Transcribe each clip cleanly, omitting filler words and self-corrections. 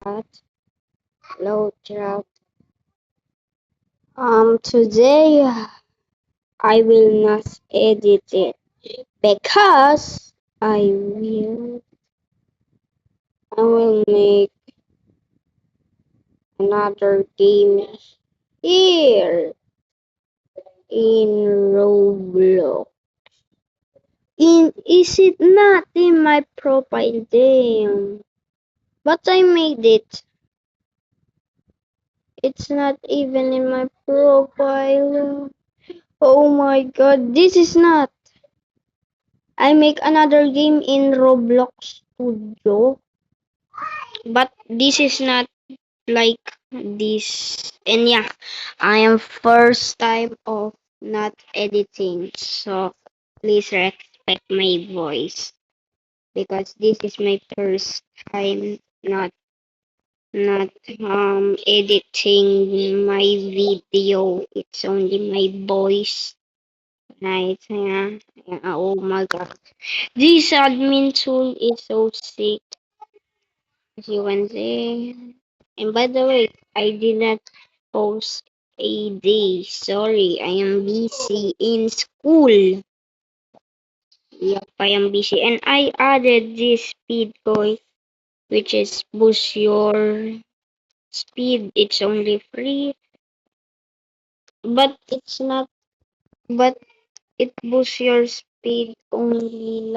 chat. Hello chat. Today I will not edit it because I will make another game here in Roblox. Is it not in my profile? Damn. But I made it. It's not even in my profile. Oh my god, this is not. I make another game in Roblox Studio, but this is not like this. And yeah, I am first time of not editing, so please respect my voice because this is my first time not editing my video. It's only my voice. Right, yeah. Oh my god. This admin tool is so sick, as you can see. And by the way, I did not post a day. Sorry, I am busy in school. Yep, I am busy. And I added this speed coin, which is boost your speed. It's only free, but it's not, but it boosts your speed only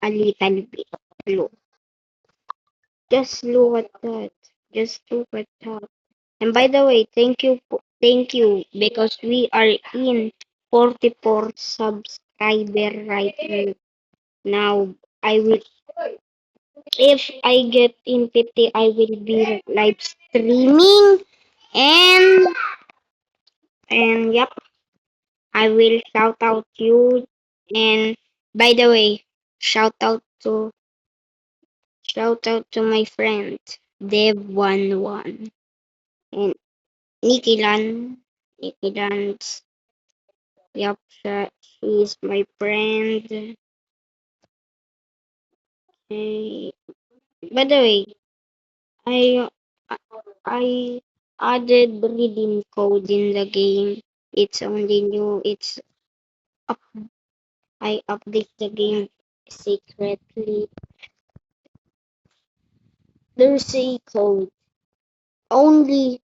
a little bit. Look. Just look at that. Just look at that. And by the way, thank you, because we are in 44 subscriber right now. I will, if I get in 50, I will be live streaming, and yep, I will shout out you. And by the way, shout out to my friend Dev11 and Nikilan. Nikilan, yep, she is my friend. Eh, by the way, I I added redeem code in the game. It's only new. Up, I update the game secretly. There's a code. Only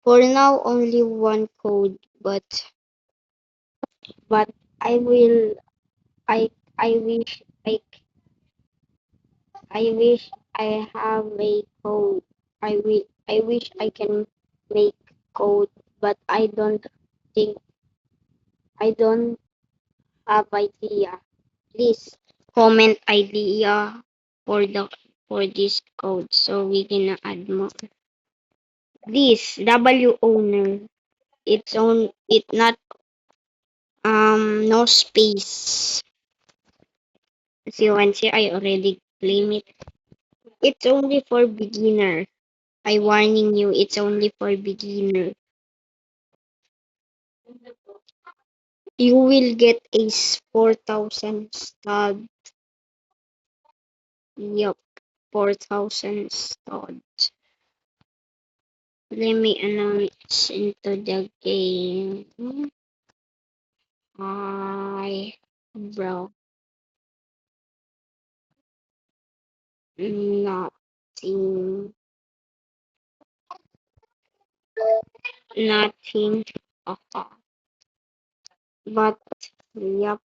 for now, only one code, but I will. I wish I wish I have a code. I wish I can make code, but think I don't have idea. Please comment idea for the for this code so we can add more. This W owner. It not no space. As you can see, I already claim it. It's only for beginner. I warning you, it's only for beginner. You will get a 4,000 stud. Yup, 4,000 stud. Let me announce into the game. Hi, bro. Nothing. Nothing. Uh-huh. But, yup,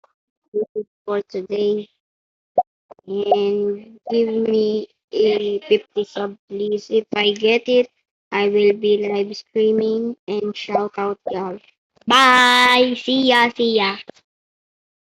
this is for today. And give me a 50 sub, please. If I get it, I will be live streaming and shout out y'all. Bye. See ya. See ya.